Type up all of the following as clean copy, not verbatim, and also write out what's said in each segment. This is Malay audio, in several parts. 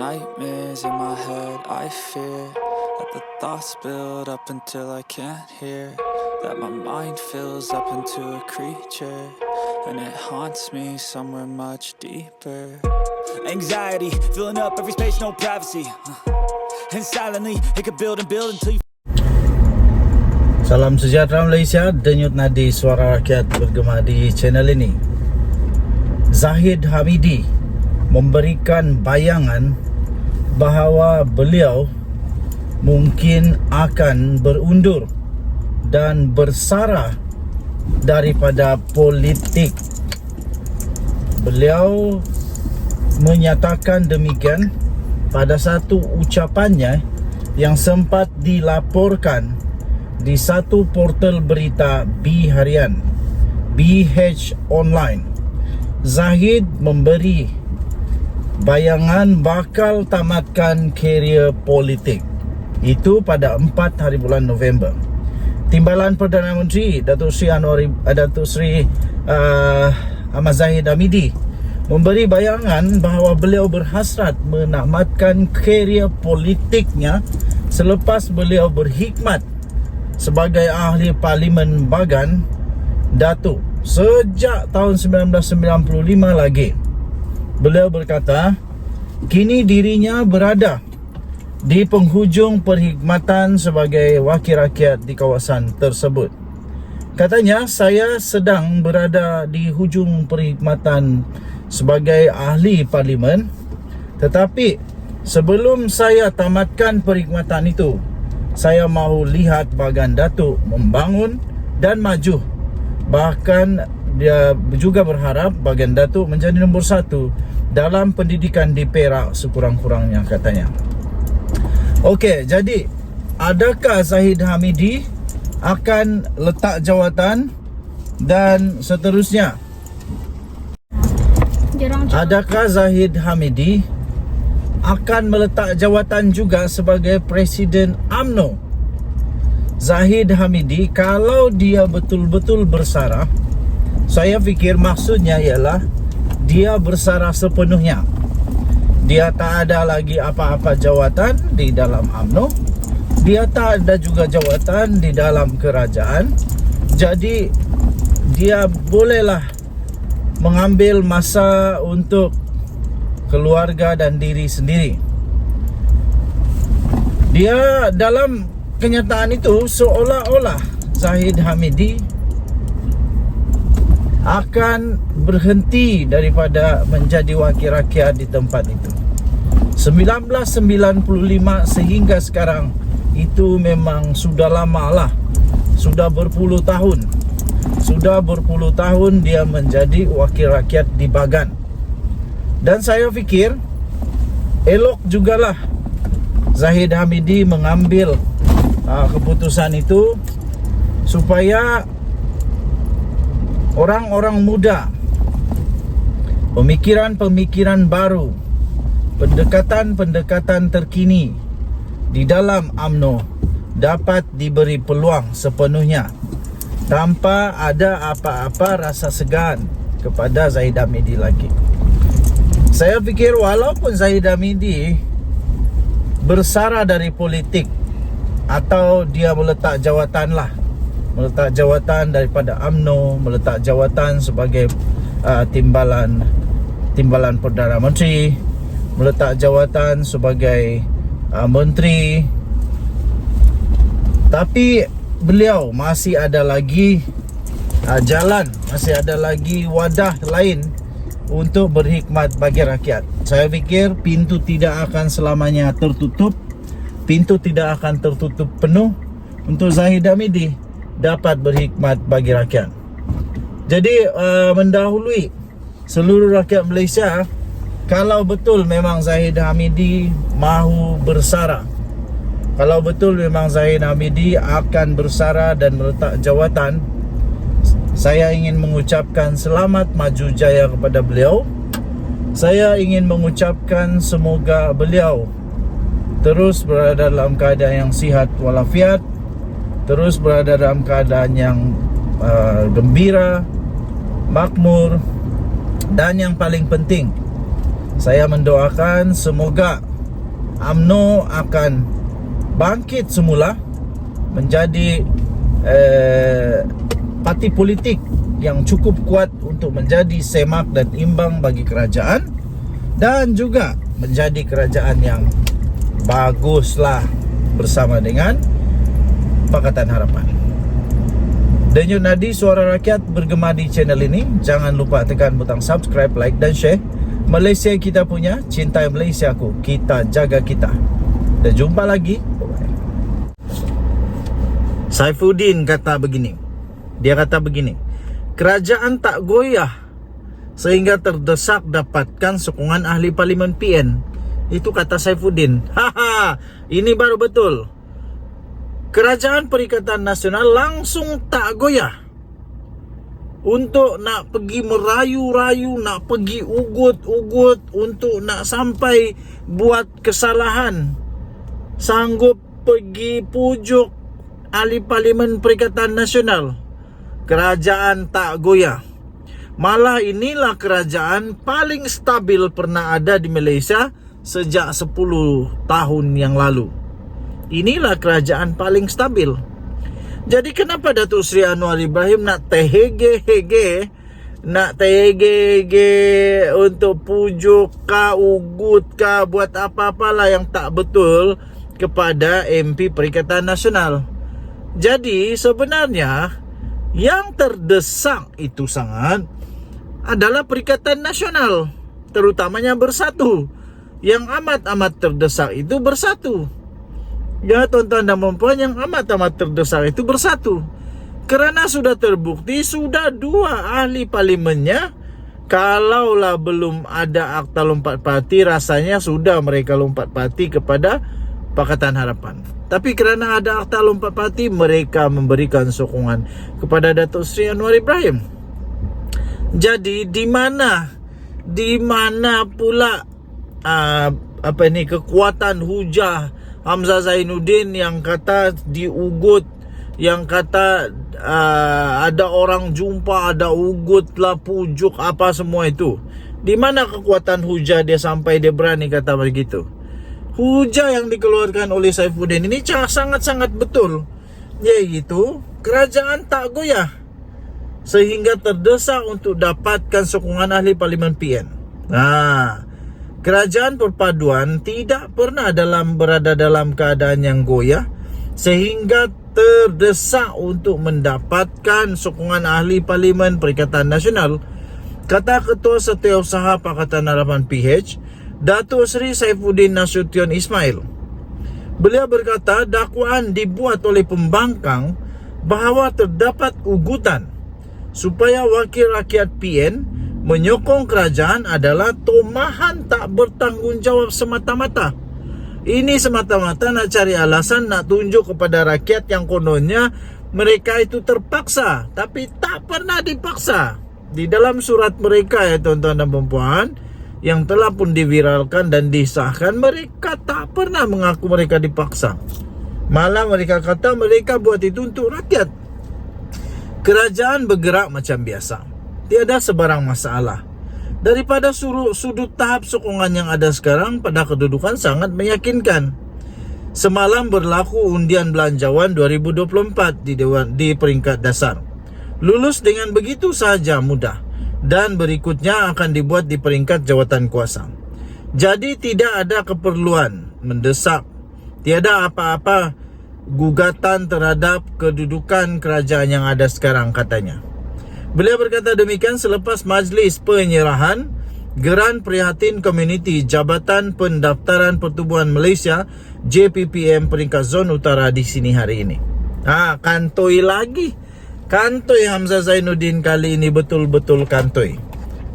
nightmares in my head, I fear that the thoughts build up until I can't hear, that my mind fills up into a creature, and it haunts me somewhere much deeper. Anxiety, filling up every space, no privacy, and silently, it could build and build until you... Salam sejahtera Malaysia, denyut nadi suara rakyat bergema di channel ini. Zahid Hamidi memberikan bayangan bahawa beliau mungkin akan berundur dan bersara daripada politik. Beliau menyatakan demikian pada satu ucapannya yang sempat dilaporkan di satu portal berita B Harian, BH Online. Zahid memberi bayangan bakal tamatkan karier politik. Itu pada 4 hari bulan November. Timbalan Perdana Menteri Datuk Seri Ahmad Zahid Hamidi memberi bayangan bahawa beliau berhasrat menamatkan karier politiknya selepas beliau berkhidmat sebagai ahli Parlimen Bagan Datuk sejak tahun 1995 lagi. Beliau berkata, kini dirinya berada di penghujung perkhidmatan sebagai wakil rakyat di kawasan tersebut. Katanya, saya sedang berada di hujung perkhidmatan sebagai ahli Parlimen, tetapi sebelum saya tamatkan perkhidmatan itu, saya mahu lihat Bagan Datuk membangun dan maju. Bahkan dia juga berharap Bagan Datuk menjadi nombor 1 dalam pendidikan di Perak sekurang-kurangnya, katanya. Okey, jadi adakah Zahid Hamidi akan letak jawatan dan seterusnya? Adakah Zahid Hamidi akan meletak jawatan juga sebagai Presiden UMNO? Zahid Hamidi, kalau dia betul-betul bersara, saya fikir maksudnya ialah dia bersara sepenuhnya. Dia tak ada lagi apa-apa jawatan di dalam UMNO. Dia tak ada juga jawatan di dalam kerajaan. Jadi dia bolehlah mengambil masa untuk keluarga dan diri sendiri. Dia dalam kenyataan itu seolah-olah Zahid Hamidi akan berhenti daripada menjadi wakil rakyat di tempat itu. 1995 sehingga sekarang itu memang sudah lama lah. Sudah berpuluh tahun. Sudah berpuluh tahun dia menjadi wakil rakyat di Bagan. Dan saya fikir elok jugalah Zahid Hamidi mengambil keputusan itu supaya orang-orang muda, pemikiran-pemikiran baru, pendekatan-pendekatan terkini di dalam UMNO dapat diberi peluang sepenuhnya tanpa ada apa-apa rasa segan kepada Zahid Hamidi lagi. Saya fikir walaupun Zahid Hamidi bersara dari politik atau dia meletak jawatan daripada UMNO, meletak jawatan sebagai timbalan Perdana Menteri, meletak jawatan sebagai menteri, tapi beliau masih ada lagi jalan, masih ada lagi wadah lain untuk berkhidmat bagi rakyat. Saya fikir pintu tidak akan selamanya tertutup. Pintu tidak akan tertutup penuh untuk Zahid Hamidi dapat berkhidmat bagi rakyat. Jadi mendahului seluruh rakyat Malaysia, kalau betul memang Zahid Hamidi mahu bersara, kalau betul memang Zahid Hamidi akan bersara dan meletak jawatan, saya ingin mengucapkan selamat maju jaya kepada beliau. Saya ingin mengucapkan semoga beliau terus berada dalam keadaan yang sihat walafiat, terus berada dalam keadaan yang gembira, makmur, dan yang paling penting, saya mendoakan semoga UMNO akan bangkit semula menjadi parti politik yang cukup kuat untuk menjadi semak dan imbang bagi kerajaan, dan juga menjadi kerajaan yang baguslah bersama dengan Pakatan Harapan. Denyut nadi suara rakyat bergema di channel ini. Jangan lupa tekan butang subscribe, like dan share. Malaysia kita punya, cintai Malaysia aku, kita jaga kita. Dan jumpa lagi. Bye-bye. Saifuddin kata begini. Dia kata begini, kerajaan tak goyah sehingga terdesak dapatkan sokongan ahli parlimen PN. Itu kata Saifuddin. Haha, ini baru betul. Kerajaan Perikatan Nasional langsung tak goyah untuk nak pergi merayu-rayu, nak pergi ugut-ugut, untuk nak sampai buat kesalahan, sanggup pergi pujuk ahli parlimen Perikatan Nasional. Kerajaan tak goyah. Malah inilah kerajaan paling stabil pernah ada di Malaysia sejak 10 tahun yang lalu. Inilah kerajaan paling stabil. Jadi kenapa Datuk Seri Anwar Ibrahim nak tehege-hege, nak tehege-hege untuk pujuk kah, ugut kah, buat apa-apalah yang tak betul kepada MP Perikatan Nasional. Jadi sebenarnya yang terdesak itu sangat adalah Perikatan Nasional, terutamanya Bersatu. Yang amat-amat terdesak itu Bersatu. Ya tuan-tuan dan puan, yang amat-amat terdesak itu Bersatu. Kerana sudah terbukti, sudah 2 ahli parlimennya, kalaulah belum ada akta lompat parti, rasanya sudah mereka lompat parti kepada Pakatan Harapan. Tapi kerana ada akta lompat parti, mereka memberikan sokongan kepada Datuk Seri Anwar Ibrahim. Jadi di mana pula kekuatan hujah Hamzah Zainuddin yang kata diugut, yang kata ada orang jumpa, ada ugut lah, pujuk apa semua itu. Di mana kekuatan hujah dia sampai dia berani kata begitu? Hujah yang dikeluarkan oleh Saifuddin ini sangat-sangat betul, yaitu kerajaan tak goyah sehingga terdesak untuk dapatkan sokongan ahli parlimen PN. Kerajaan perpaduan tidak pernah berada dalam keadaan yang goyah sehingga terdesak untuk mendapatkan sokongan ahli parlimen Perikatan Nasional. Kata Ketua Setiausaha Pakatan Harapan PH, Datuk Seri Saifuddin Nasution Ismail. Beliau berkata dakwaan dibuat oleh pembangkang bahawa terdapat ugutan supaya wakil rakyat PN menyokong kerajaan adalah tomahan tak bertanggungjawab semata-mata. Ini semata-mata nak cari alasan, nak tunjuk kepada rakyat yang kononnya mereka itu terpaksa, tapi tak pernah dipaksa. Di dalam surat mereka ya tuan-tuan dan puan, yang telah pun diviralkan dan disahkan, mereka tak pernah mengaku mereka dipaksa. Malah mereka kata mereka buat itu untuk rakyat. Kerajaan bergerak macam biasa, tiada sebarang masalah. Daripada sudut tahap sokongan yang ada sekarang, pada kedudukan sangat meyakinkan. Semalam berlaku undian belanjawan 2024 di peringkat dasar. Lulus dengan begitu sahaja mudah, dan berikutnya akan dibuat di peringkat jawatan kuasa. Jadi tidak ada keperluan mendesak, tiada apa-apa gugatan terhadap kedudukan kerajaan yang ada sekarang, katanya. Beliau berkata demikian selepas majlis penyerahan Geran Prihatin Komuniti Jabatan Pendaftaran Pertubuhan Malaysia JPPM peringkat Zon Utara di sini hari ini. Kantoi lagi. Kantoi Hamzah Zainuddin kali ini, betul-betul kantoi.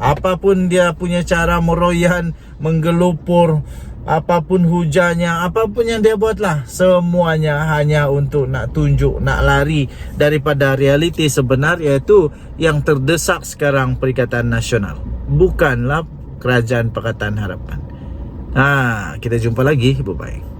Apapun dia punya cara meroyan, menggelupur, apapun hujahnya, apapun yang dia buatlah, semuanya hanya untuk nak tunjuk, nak lari daripada realiti sebenar, iaitu yang terdesak sekarang Perikatan Nasional, bukanlah Kerajaan Pakatan Harapan. Kita jumpa lagi. Bye-bye.